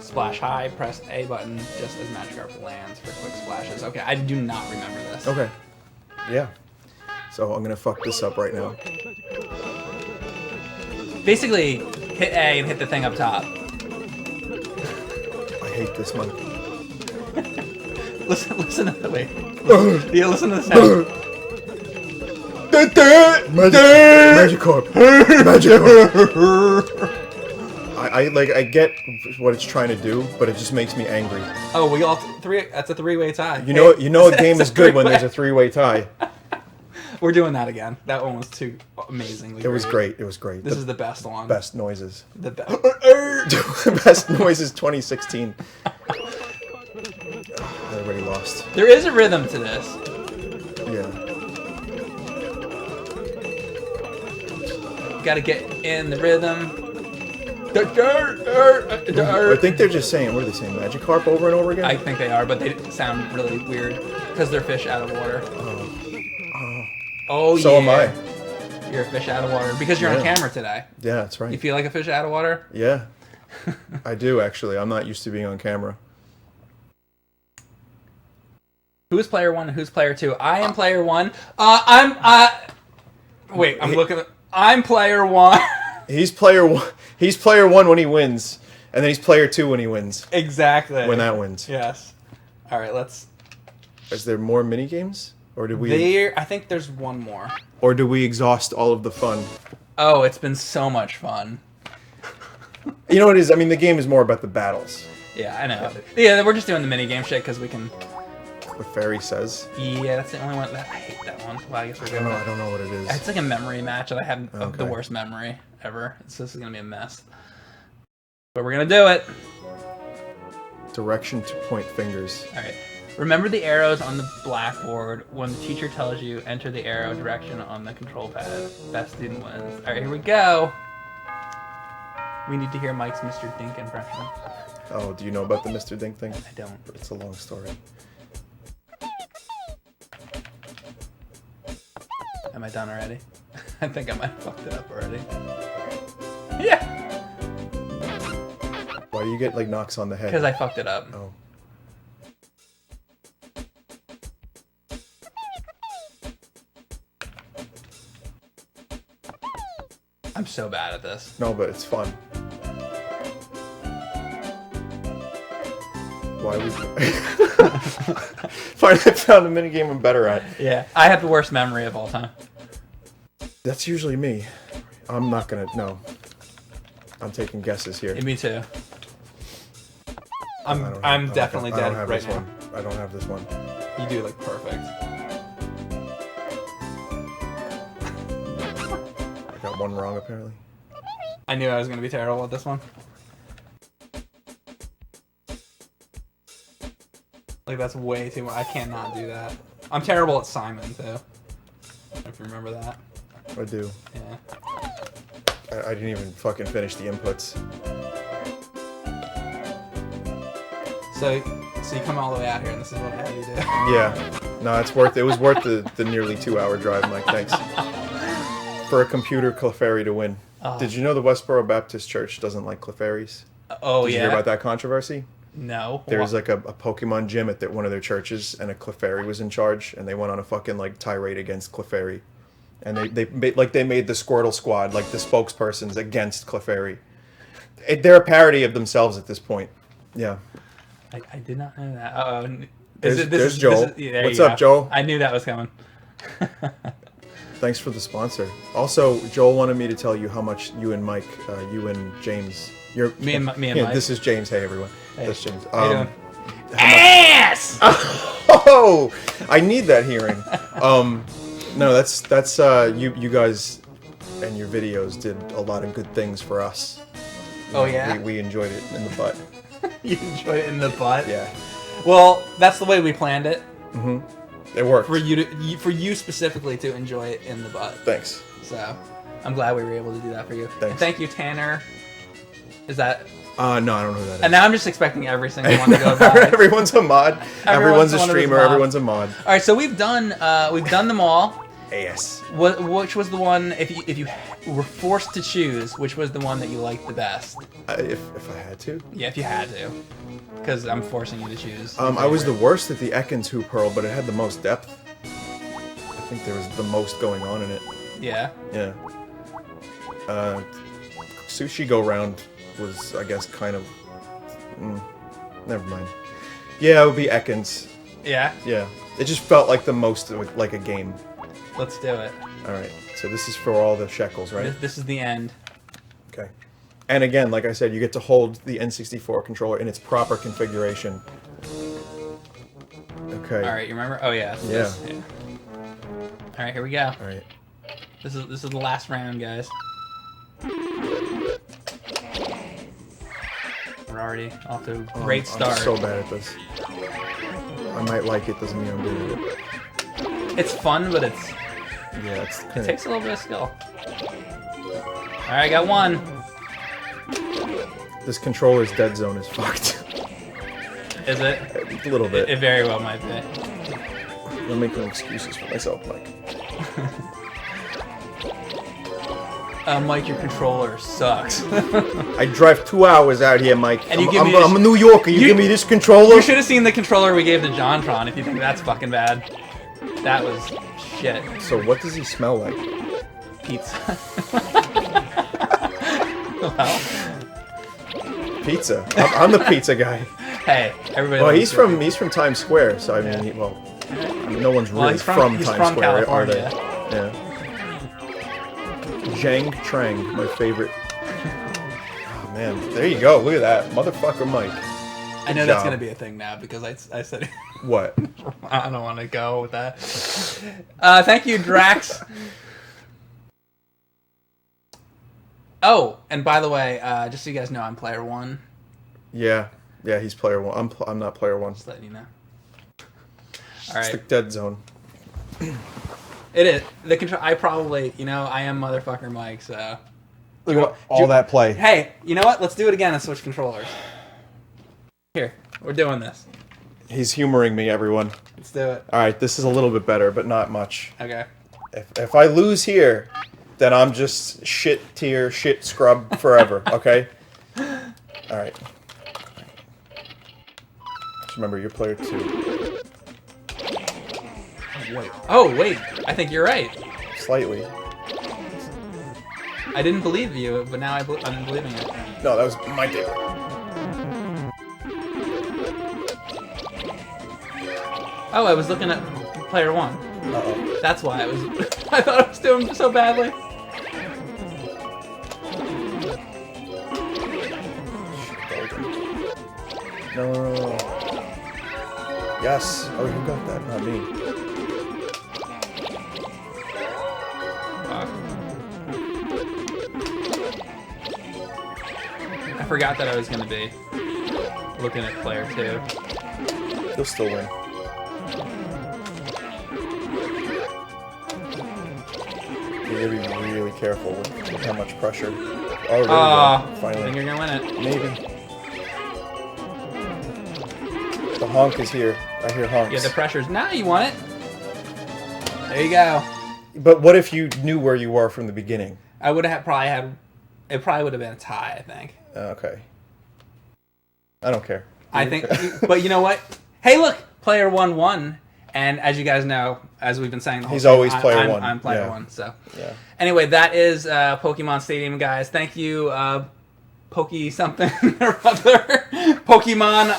splash high. Press A button just as Magikarp lands for quick splashes. Okay, I do not remember this. Okay. Yeah. So I'm gonna fuck this up right now. Basically, hit A and hit the thing up top. I hate this monkey. Listen to the wait. Yeah, listen to the sound. Magikarp. Magikarp. I get what it's trying to do, but it just makes me angry. Oh, we all three. That's a three-way tie. You know a game is good when there's a three-way tie. We're doing that again. That one was too amazingly. It was great. It was great. This is the best one. Best noises. The best. Best noises 2016. Everybody lost. There is a rhythm to this. Yeah. Got to get in the rhythm. I think they're just saying, what are they saying, Magikarp over and over again? I think they are, but they sound really weird because they're fish out of water. Oh, so yeah. am I. You're a fish out of water because you're on camera today. Yeah, that's right. You feel like a fish out of water? Yeah. I do, actually. I'm not used to being on camera. Who's player one and who's player two? I am player one. Wait, I'm looking at... I'm player one. He's player one. He's player one when he wins, and then he's player two when he wins. Exactly. When that wins. Yes. All right, let's... Is there more mini games? Or did we I think there's one more. Or do we exhaust all of the fun? Oh, it's been so much fun. You know what it is? I mean, the game is more about the battles. Yeah, I know. Yeah, we're just doing the mini game shit because we can... What Fairy says. Yeah, that's the only one. I hate that one. Well, I guess we're doing I don't know what it is. It's like a memory match, and I have the Okay. worst memory ever. This is gonna be a mess. But we're gonna do it. Direction to point fingers. All right. Remember the arrows on the blackboard. When the teacher tells you, enter the arrow direction on the control pad. Best student wins. All right, here we go. We need to hear Mike's Mr. Dink impression. Oh, do you know about the Mr. Dink thing? I don't. It's a long story. Am I done already? I think I might have fucked it up already. Yeah! Why do you get like knocks on the head? Because I fucked it up. Oh. I'm so bad at this. No, but it's fun. Why was Finally found a minigame I'm better at. Yeah. I have the worst memory of all time. That's usually me. I'm not gonna... No. I'm taking guesses here. Yeah, me too. I don't I'm have- definitely I don't dead have right this now. one. I don't have this one. You do look perfect. I got one wrong, apparently. I knew I was going to be terrible at this one. Like, that's way too much. I cannot do that. I'm terrible at Simon, too. If you remember that. I do. Yeah. I didn't even fucking finish the inputs. So you come all the way out here, and this is what I have you do. Yeah. No, it's worth it. It was worth the nearly 2-hour drive, Mike. Thanks. For a computer Clefairy to win. Did you know the Westboro Baptist Church doesn't like Clefairies? Oh, Did you hear about that controversy? No. There's like a Pokemon gym at one of their churches, and a Clefairy was in charge, and they went on a fucking like tirade against Clefairy, and they made the Squirtle Squad like the spokespersons against Clefairy. They're a parody of themselves at this point. Yeah. I did not know that. There's Joel. What's up, Joel? I knew that was coming. Thanks for the sponsor. Also, Joel wanted me to tell you how much you and Mike, you and James, me and Mike. This is James. Hey, everyone. Hey. That's James. How you doing? Ass! Oh, I need that hearing. No, that's you guys and your videos did a lot of good things for us. Oh yeah. We enjoyed it in the butt. You enjoyed it in the butt. Yeah. Well, that's the way we planned it. Mm-hmm. It worked. For you specifically to enjoy it in the butt. Thanks. So, I'm glad we were able to do that for you. Thanks. And thank you, Tanner. Is that? No, I don't know who that is. And now I'm just expecting every single one to go by. Everyone's a mod. Everyone's a streamer. Everyone's a mod. All right, so we've done them all. Yes. Which was the one, if you were forced to choose, which was the one that you liked the best? If I had to? Yeah, if you had to. Because I'm forcing you to choose. I was the worst at the Ekans Hoop Hurl, but it had the most depth. I think there was the most going on in it. Yeah? Yeah. Sushi Go Round was, I guess, kind of... never mind. Yeah, it would be Ekans. Yeah? Yeah. It just felt like the most, like a game. Let's do it. Alright, so this is for all the shekels, right? This is the end. Okay. And again, like I said, you get to hold the N64 controller in its proper configuration. Okay. Alright, you remember? Oh, yeah. Yeah. Alright, here we go. Alright. This is the last round, guys. We're already off to a great start. I'm so bad at this. I might like it, doesn't mean I'm good at it. It's fun, but it's... Yeah, it takes a little bit of skill. Alright, I got one. This controller's dead zone is fucked. Is it? A little bit. It very well might be. I'm making excuses for myself, Mike. Mike, your controller sucks. I drive 2 hours out here, Mike. And I'm a New Yorker. You give me this controller? You should have seen the controller we gave to JonTron if you think that's fucking bad. That was shit. So what does he smell like? Pizza. Well. Pizza. I'm the pizza guy. Hey, everybody. Well, he's from Times Square, so I mean, no one's really he's from he's Times from Square, California. are they? Yeah. Zhang Trang, my favorite. Oh man, there you go. Look at that, motherfucker, Mike. I know that's gonna be a thing now because I said. What? I don't want to go with that. Thank you, Drax. Oh, and by the way, just so you guys know, I'm player one. Yeah, he's player one. I'm not player one. Just letting you know. All It's right. the dead zone. It is the control. I probably, I am motherfucker Mike. So Look at all that play. Hey, you know what? Let's do it again and switch controllers. Here, we're doing this. He's humoring me, everyone. Let's do it. All right, this is a little bit better, but not much. Okay. If I lose here, then I'm just shit scrub forever. Okay. All right. Just remember, you're player 2. Wait. Oh wait, I think you're right. Slightly. I didn't believe you, but now I'm believing it. No, that was my take. Oh, I was looking at player one. Uh-oh. That's why I was. I thought I was doing so badly. No. Yes. Oh, you got that, not me. I forgot that I was gonna be looking at player 2. You'll still win. really, really careful with how much pressure. Oh, there we go. I Finally. think you're gonna win it. Maybe. The honk is here. I hear honks. Yeah, the pressure's. Now you want it. There you go. But what if you knew where you were from the beginning? I would have probably had. It probably would have been a tie, I think. Okay. I don't care. I think, but you know what? Hey, look, player 1 won, and as you guys know, as we've been saying, the whole He's time, always player one. I'm player Yeah. one. So, Yeah. anyway, that is Pokemon Stadium, guys. Thank you, Pokey something or other, Pokemon.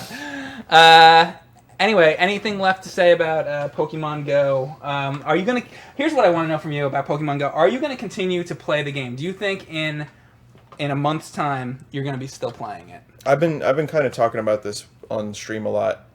Anyway, anything left to say about Pokemon Go? Are you gonna? Here's what I want to know from you about Pokemon Go. Are you gonna continue to play the game? Do you think in a month's time you're gonna be still playing it? I've been kind of talking about this on stream a lot.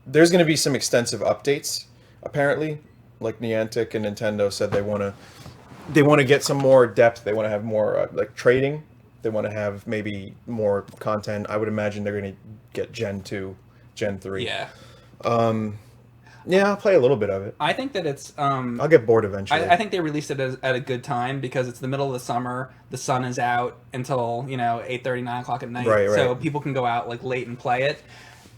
There's going to be some extensive updates apparently. Like Niantic and Nintendo said they want to get some more depth. They want to have more like trading. They want to have maybe more content. I would imagine they're going to get Gen 2, Gen 3. Yeah. Yeah, I'll play a little bit of it. I think that it's. I'll get bored eventually. I think they released it at a good time because it's the middle of the summer. The sun is out until 8:30, 9 o'clock at night. Right. So people can go out like late and play it.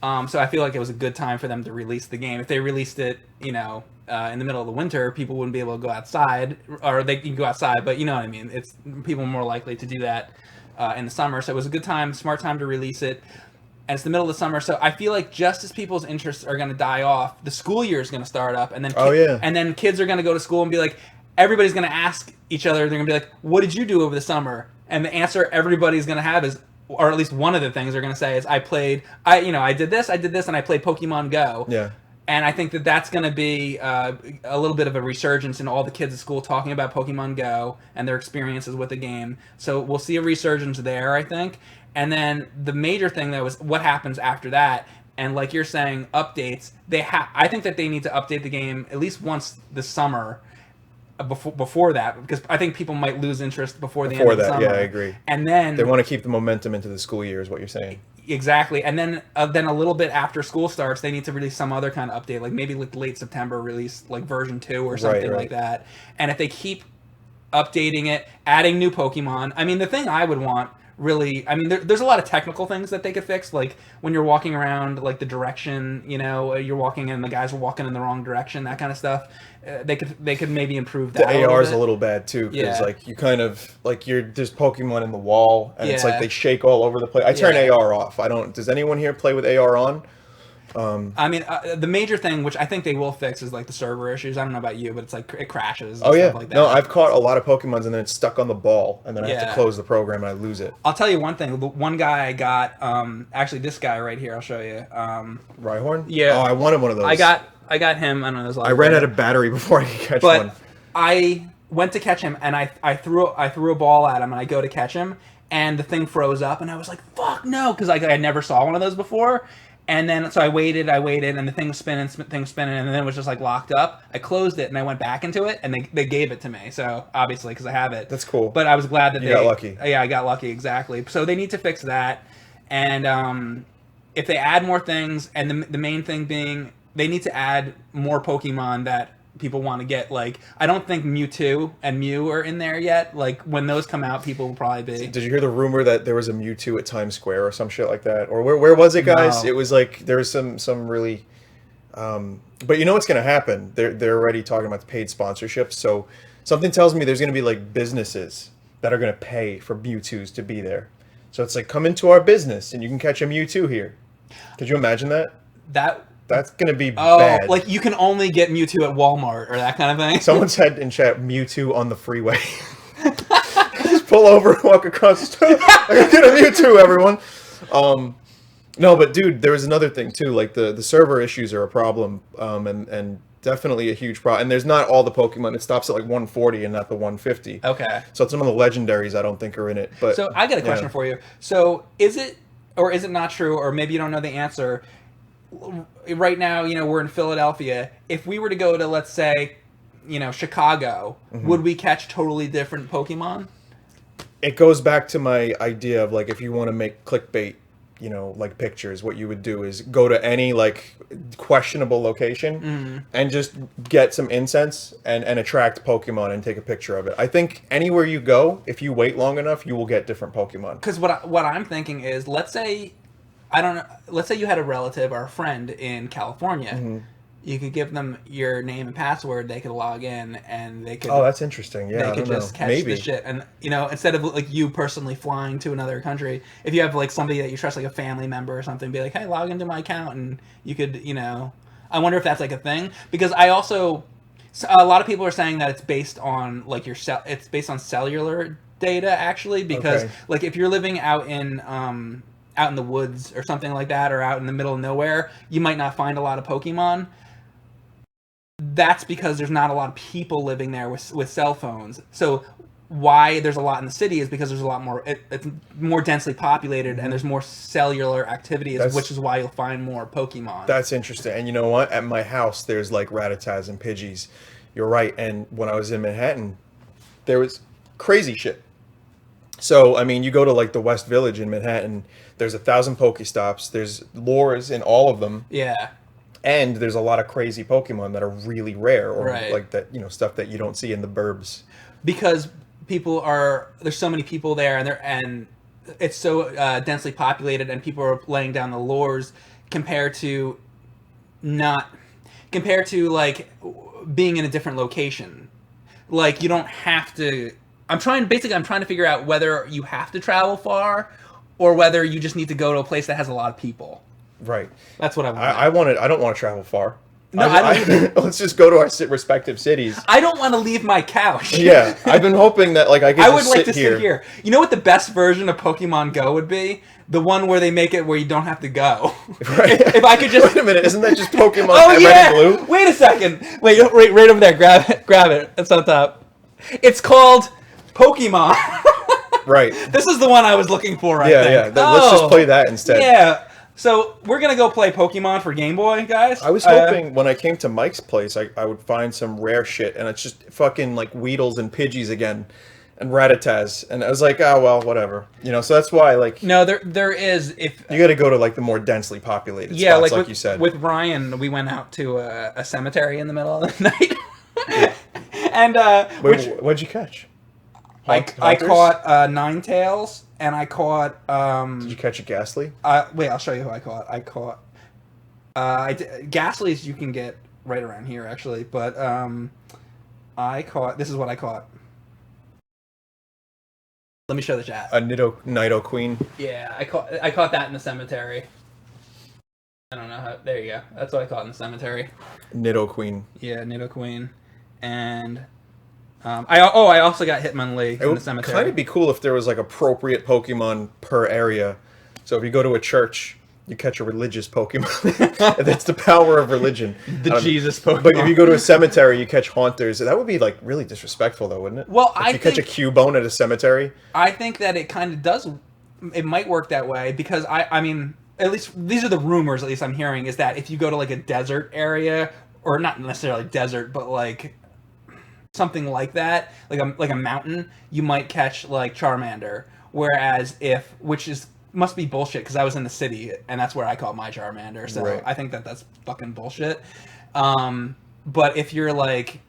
So I feel like it was a good time for them to release the game. If they released it, in the middle of the winter, people wouldn't be able to go outside, or they can go outside, but you know what I mean. It's people are more likely to do that in the summer. So it was a good time, smart time to release it. And it's the middle of the summer, so I feel like just as people's interests are going to die off, the school year is going to start up, and then and then kids are going to go to school and be like, everybody's going to ask each other. They're going to be like, "What did you do over the summer?" And the answer everybody's going to have is, or at least one of the things they're going to say is, "I did this, and I played Pokemon Go." Yeah. And I think that that's going to be a little bit of a resurgence in all the kids at school talking about Pokemon Go and their experiences with the game. So we'll see a resurgence there, I think. And then the major thing that was what happens after that. And like you're saying, updates. I think that they need to update the game at least once this summer. Before that, because I think people might lose interest before the end of the summer. Yeah, I agree. And then they want to keep the momentum into the school year, is what you're saying. Exactly, and then a little bit after school starts, they need to release some other kind of update, like maybe like late September release, like version 2 or something like that. And if they keep updating it, adding new Pokemon, I mean, the thing I would want really, I mean, there's a lot of technical things that they could fix, like when you're walking around, like the direction, you're walking and the guys are walking in the wrong direction, that kind of stuff. They could maybe improve that. The AR is a little bad too, because like you kind of like there's Pokemon in the wall, and it's like they shake all over the place. I turn AR off. I don't. Does anyone here play with AR on? I mean, the major thing, which I think they will fix, is like the server issues. I don't know about you, but it's like it crashes. And stuff like that. No, I've caught a lot of Pokemons and then it's stuck on the ball, and then I have to close the program and I lose it. I'll tell you one thing. The one guy I got, actually this guy right here, I'll show you. Rhyhorn? Yeah. Oh, I wanted one of those. I got him. I don't know. There's a lot I ran out of battery before I could catch one. But I went to catch him, and I threw a ball at him, and I go to catch him, and the thing froze up, and I was like, "Fuck no!" Because I never saw one of those before. And then so I waited, and the thing was spinning, and then it was just like locked up. I closed it, and I went back into it, and they gave it to me. So obviously, because I have it, that's cool. But I was glad that they got lucky. Yeah, I got lucky, exactly. So they need to fix that, and if they add more things, and the main thing being, they need to add more Pokemon that people want to get. Like, I don't think Mewtwo and Mew are in there yet. Like, when those come out, people will probably be. Did you hear the rumor that there was a Mewtwo at Times Square or some shit like that? Or where was it, guys? No. It was like there was some really. But you know what's going to happen? They're already talking about the paid sponsorships. So something tells me there's going to be like businesses that are going to pay for Mewtwo's to be there. So it's like, come into our business and you can catch a Mewtwo here. Could you imagine that? That's going to be bad. Like you can only get Mewtwo at Walmart or that kind of thing. Someone said in chat, Mewtwo on the freeway. Just pull over and walk across the street. I gotta get a Mewtwo, everyone. No, but dude, there was another thing too. Like the server issues are a problem, and definitely a huge problem. And there's not all the Pokemon. It stops at like 140 and not the 150. Okay. So some of the legendaries I don't think are in it. But so I got a question for you. So is it not true, or maybe you don't know the answer? Right now, we're in Philadelphia. If we were to go to, let's say, Chicago, would we catch totally different Pokemon? It goes back to my idea of like, if you want to make clickbait, you know, like pictures, what you would do is go to any like questionable location and just get some incense and attract Pokemon and take a picture of it. I think anywhere you go, if you wait long enough, you will get different Pokemon. Because what I'm thinking is, let's say, I don't know, let's say you had a relative or a friend in California. You could give them your name and password. They could log in, and they could. Oh, that's interesting. Yeah, they could just catch the shit. And you know, instead of like you personally flying to another country, if you have like somebody that you trust, like a family member or something, be like, "Hey, log into my account," and you could, you know. I wonder if that's like a thing, because I also, a lot of people are saying that it's based on like it's based on cellular data actually, because like if you're living out in the woods or something like that, or out in the middle of nowhere, you might not find a lot of Pokemon. That's because there's not a lot of people living there with cell phones. So why there's a lot in the city is because there's a lot more. It's more densely populated, and there's more cellular activity, which is why you'll find more Pokemon. That's interesting. And you know what? At my house, there's like Rattatas and Pidgeys. You're right. And when I was in Manhattan, there was crazy shit. So, I mean, you go to like the West Village in Manhattan, there's 1,000 Pokestops. There's lures in all of them. Yeah. And there's a lot of crazy Pokemon that are really rare, or right. like that, you know, stuff that you don't see in the burbs. Because there's so many people there, and it's so densely populated, and people are laying down the lures compared to like being in a different location. Like you don't have to. I'm trying to figure out whether you have to travel far, or whether you just need to go to a place that has a lot of people. Right. That's what I want. I don't want to travel far. No, let's just go to our respective cities. I don't want to leave my couch. Yeah, I've been hoping that like I would like to sit here. You know what the best version of Pokemon Go would be? The one where they make it where you don't have to go. Right. If I could just wait a minute, isn't that just Pokemon Red and Blue? Wait a second. Wait, right over there. Grab it. It's on top. It's called Pokemon. Right. This is the one I was looking for. Yeah. Let's just play that instead. Yeah. So we're gonna go play Pokemon for Game Boy, guys. I was hoping when I came to Mike's place, I would find some rare shit, and it's just fucking like Weedles and Pidgeys again, and Rattatas, and I was like, oh well, whatever, you know. So that's why, like, no, there is, if you got to go to like the more densely populated spots, like you said. With Ryan, we went out to a cemetery in the middle of the night, and what'd you catch? I caught Ninetales, and I caught. Did you catch a Ghastly? Wait, I'll show you who I caught. I caught. Ghastlies you can get right around here, actually, but I caught. This is what I caught. Let me show the chat. A Nidoqueen. Yeah, I caught that in the cemetery. I don't know how. There you go. That's what I caught in the cemetery. Nidoqueen. Yeah, Nidoqueen, and. I also got Hitmonlee in the cemetery. It would kind of be cool if there was like appropriate Pokemon per area. So if you go to a church, you catch a religious Pokemon. That's the power of religion. The Jesus Pokemon. But if you go to a cemetery, you catch Haunters. That would be like really disrespectful, though, wouldn't it? Well, if you catch a Cubone at a cemetery. I think that it kind of does. It might work that way, because I mean, at least these are the rumors. At least I'm hearing is that if you go to like a desert area, or not necessarily desert, but like something like that, like a mountain, you might catch like Charmander. Whereas must be bullshit, because I was in the city and that's where I caught my Charmander. So right. I think that's fucking bullshit. But if you're like,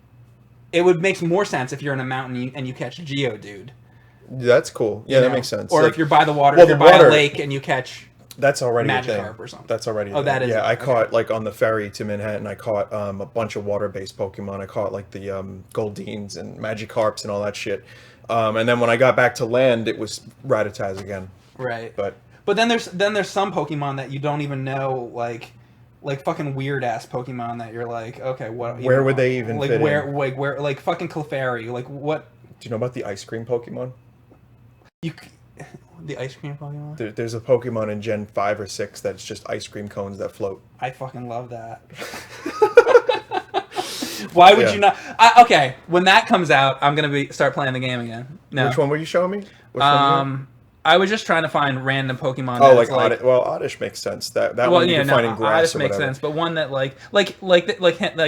it would make more sense if you're in a mountain and you catch Geodude. That's cool. Yeah, that makes sense. Or like, if you're by the water, if you're by a lake and you catch. That's already Magikarp or something. That's already. Oh, that is. Yeah, I caught like on the ferry to Manhattan. I caught a bunch of water-based Pokemon. I caught like the Goldines and Magikarps and all that shit. And then when I got back to land, it was Rattatas again. Right. But then there's some Pokemon that you don't even know, like fucking weird ass Pokemon that you're like, okay, what? Where would they even fit in? Where like fucking Clefairy, like what? Do you know about the ice cream Pokemon? The ice cream Pokemon? There's a Pokemon in Gen 5 or 6 that's just ice cream cones that float. I fucking love that. Why would you not? Okay, when that comes out, I'm going to start playing the game again. No. Which one were you showing me? I was just trying to find random Pokemon. Oh, like Oddish. Well, Oddish makes sense. That one you can find in grass Oddish or makes whatever. sense, but one that like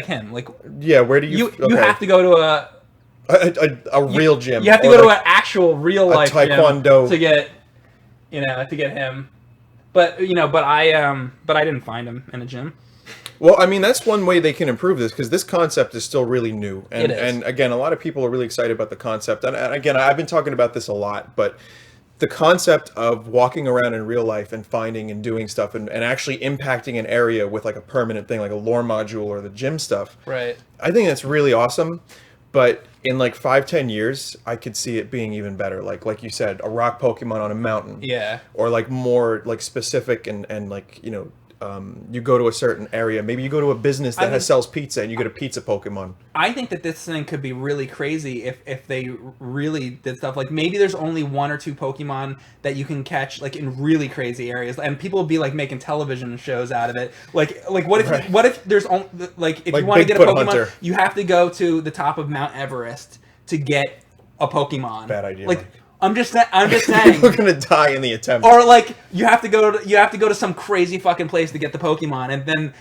him. Like, yeah, where do you... You have to go to a real gym. You have to go to an actual real life Taekwondo gym to get him. But I didn't find him in a gym. Well, I mean, that's one way they can improve this, because this concept is still really new. And, It is. and again, a lot of people are really excited about the concept. And again, I've been talking about this a lot, but the concept of walking around in real life and finding and doing stuff and actually impacting an area with like a permanent thing, like a lore module or the gym stuff. Right. I think that's really awesome. But in like 5-10 years, I could see it being even better. Like you said, a rock Pokemon on a mountain. Yeah. Or like more like specific and like, you know, you go to a certain area. Maybe you go to a business that sells pizza and you get a pizza Pokemon. I think that this thing could be really crazy if they really did stuff. Like maybe there's only 1 or 2 Pokemon that you can catch like in really crazy areas, and people will be like making television shows out of it. Like what if there's only like if you want to get a Pokemon, Hunter. You have to go to the top of Mount Everest to get a Pokemon. Bad idea. Like I'm just saying. We're gonna die in the attempt. Or like you have to go to some crazy fucking place to get the Pokemon, and then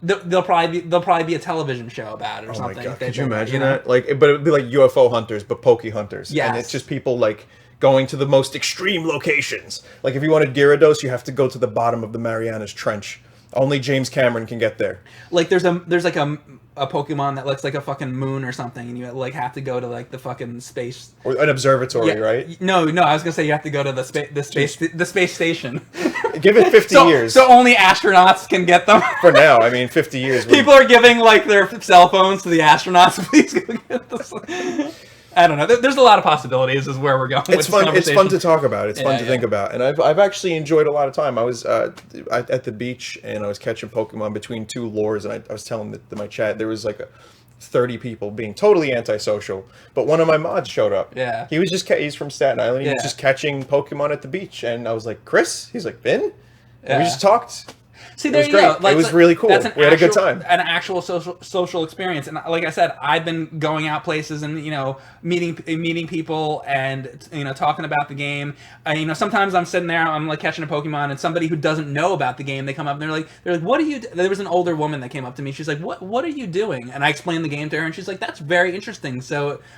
there'll probably be a television show about it or something. Oh my god! If they Could you do that, imagine that? Like, but it'd be like UFO hunters, but Poke hunters. Yes. And it's just people like going to the most extreme locations. Like if you wanted Gyarados, you have to go to the bottom of the Marianas Trench. Only James Cameron can get there. Like there's like a Pokemon that looks like a fucking moon or something, and you like have to go to like the fucking space Or an observatory, right? No, I was gonna say you have to go to the space station. Give it 50 years. So only astronauts can get them. For now, I mean, 50 years. People are giving like their cell phones to the astronauts. Please go get this. I don't know. There's a lot of possibilities. Is where we're going. It's fun. It's fun to talk about. It's fun to think about, and I've actually enjoyed a lot of time. I was at the beach and I was catching Pokemon between 2 lures, and I was telling my chat there was like 30 people being totally antisocial, but one of my mods showed up. Yeah. He was he's from Staten Island. He was just catching Pokemon at the beach, and I was like, Chris? He's like, Vin? And we just talked. See, there you go. Like, it was really cool. We had a good time. An actual social experience, and like I said, I've been going out places and meeting people and talking about the game. Sometimes I'm sitting there, I'm like catching a Pokemon, and somebody who doesn't know about the game, they come up and they're like, "What are you?" There was an older woman that came up to me. She's like, "What are you doing?" And I explained the game to her, and she's like, "That's very interesting."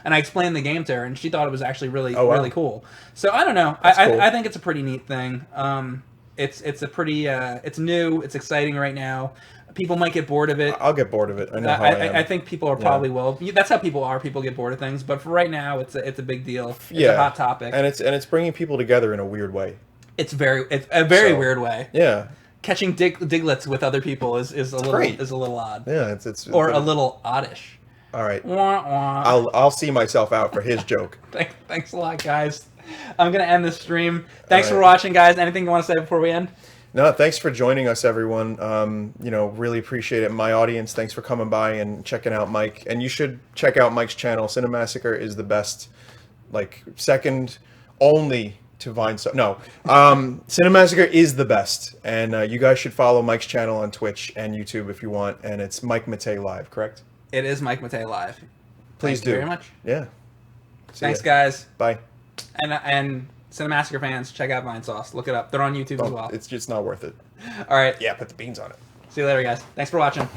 And I explained the game to her, and she thought it was actually really cool. So I don't know. I think it's a pretty neat thing. It's a pretty it's new, it's exciting right now. People might get bored of it. I'll get bored of it. I know how I am. I think people are probably will. That's how people are. People get bored of things. But for right now, it's a big deal. It's a hot topic, and it's bringing people together in a weird way. It's a very weird way. Yeah. Catching diglets with other people is a little odd. Yeah, it's or a little oddish. All right. Wah, wah. I'll see myself out for his joke. Thanks a lot, guys. I'm going to end this stream. Thanks for watching, guys. Anything you want to say before we end? No, thanks for joining us, everyone. Really appreciate it. My audience, thanks for coming by and checking out Mike. And you should check out Mike's channel. Cinemassacre is the best, like second only to Vinesauce. No, Cinemassacre is the best. And you guys should follow Mike's channel on Twitch and YouTube if you want. And it's Mike Matei Live, correct? It is Mike Matei Live. Please do. Thank you very much. Yeah. Thanks, guys. Bye. And Cinemassacre fans, check out Vinesauce. Look it up. They're on YouTube as well. It's just not worth it. All right. Yeah, put the beans on it. See you later, guys. Thanks for watching.